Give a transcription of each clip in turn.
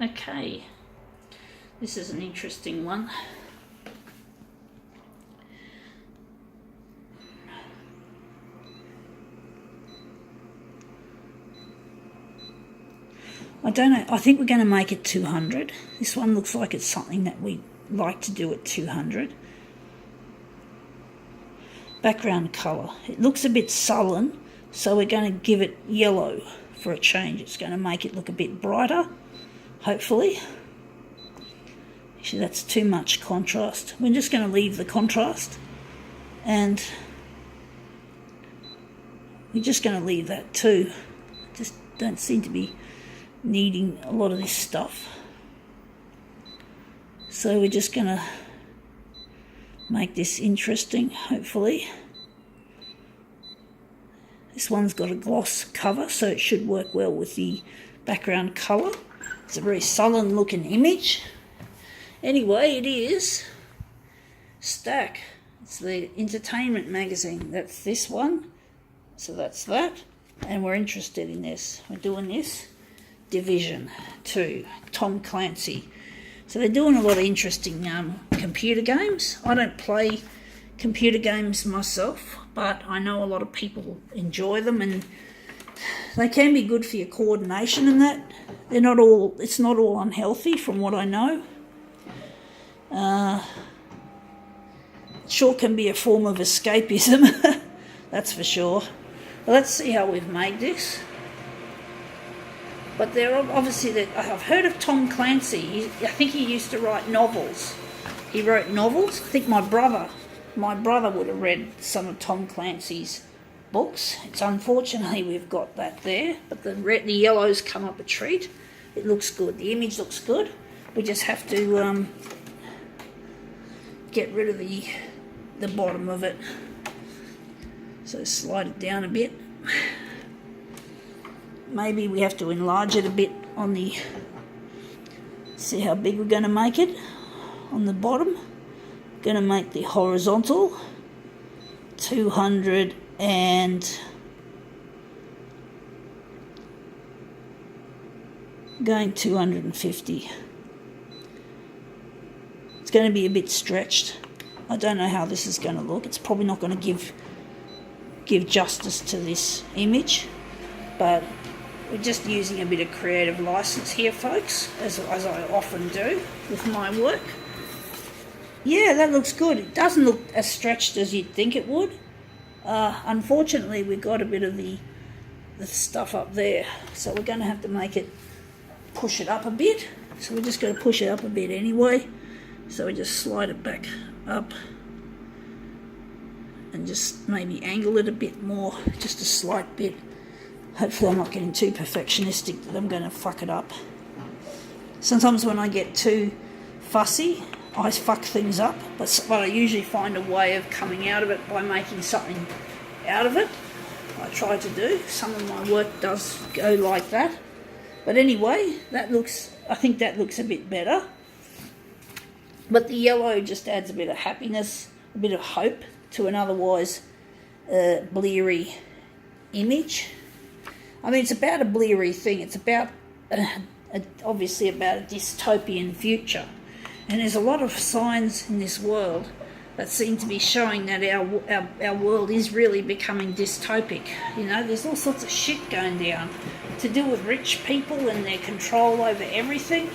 Okay, this is an interesting one. I don't know, I think we're going to make it 200. This one looks like it's something that we like to do at 200. Background colour. It looks a bit sullen, so we're going to give it yellow for a change. It's going to make it look a bit brighter, hopefully. Actually, that's too much contrast. We're just going to leave the contrast, and we're just going to leave that too. Just don't seem to be needing a lot of this stuff. So we're just going to make this interesting, hopefully. This one's got a gloss cover, so it should work well with the background colour. It's a very sullen looking image. Anyway, it is Stack. It's the entertainment magazine. That's this one. So that's that. And we're interested in this. We're doing this. Division 2, Tom Clancy. So they're doing a lot of interesting computer games. I don't play computer games myself, but I know a lot of people enjoy them, and they can be good for your coordination and that. They're not all, it's not all unhealthy from what I know. It sure can be a form of escapism, that's for sure. Well, let's see how we've made this. But they're obviously, I've heard of Tom Clancy. I think he used to write novels. He wrote novels. I think my brother would have read some of Tom Clancy's books. It's unfortunately we've got that there, but the yellows come up a treat. It looks good. The image looks good. We just have to get rid of the bottom of it. So slide it down a bit. Maybe we have to enlarge it a bit on the, see how big we're going to make it on the bottom. Going to make the horizontal 200 and going 250. It's going to be a bit stretched. I don't know how this is going to look. It's probably not going to give justice to this image, but we're just using a bit of creative license here, folks, as I often do with my work. Yeah, that looks good. It doesn't look as stretched as you'd think it would. Unfortunately, we've got a bit of the stuff up there, so we're going to have to push it up a bit. So we're just going to push it up a bit anyway. So we just slide it back up and just maybe angle it a bit more, just a slight bit. Hopefully I'm not getting too perfectionistic that I'm going to fuck it up. Sometimes when I get too fussy, I fuck things up, but I usually find a way of coming out of it by making something out of it. I try to do. Some of my work does go like that. But anyway, I think that looks a bit better. But the yellow just adds a bit of happiness, a bit of hope to an otherwise bleary image. I mean, it's about a bleary thing. It's about, obviously, about a dystopian future. And there's a lot of signs in this world that seem to be showing that our world is really becoming dystopic. You know, there's all sorts of shit going down to do with rich people and their control over everything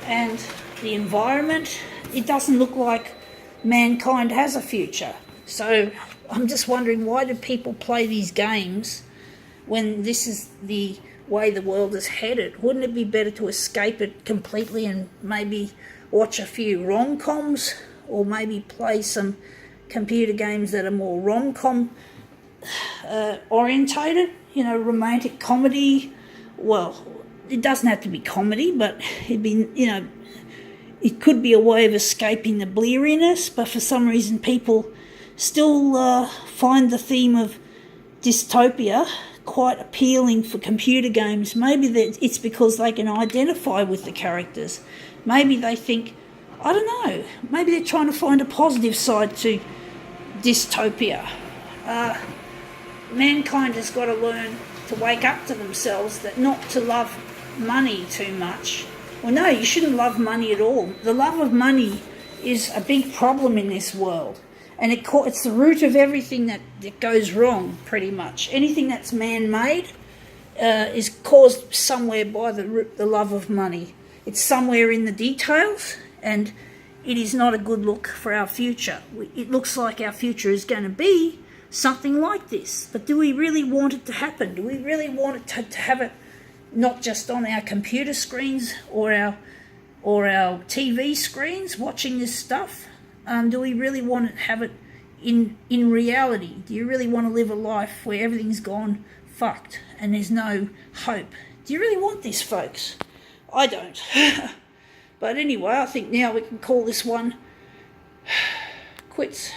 and the environment. It doesn't look like mankind has a future. So I'm just wondering, why do people play these games when this is the way the world is headed? Wouldn't it be better to escape it completely and maybe watch a few rom-coms, or maybe play some computer games that are more rom-com orientated, you know, romantic comedy? Well, it doesn't have to be comedy, but it'd be, you know, it could be a way of escaping the bleariness, but for some reason people still find the theme of dystopia quite appealing for computer games. Maybe it's because they can identify with the characters. Maybe they think, I don't know, maybe they're trying to find a positive side to dystopia. Mankind has got to learn to wake up to themselves, that not to love money too much, Well, no, you shouldn't love money at all. The love of money is a big problem in this world. And it's the root of everything that goes wrong, pretty much. Anything that's man-made is caused somewhere by the love of money. It's somewhere in the details, and it is not a good look for our future. It looks like our future is going to be something like this. But do we really want it to happen? Do we really want it to have it not just on our computer screens or our TV screens watching this stuff? Do we really want to have it in reality? Do you really want to live a life where everything's gone fucked and there's no hope? Do you really want this, folks? I don't. But anyway, I think now we can call this one quits.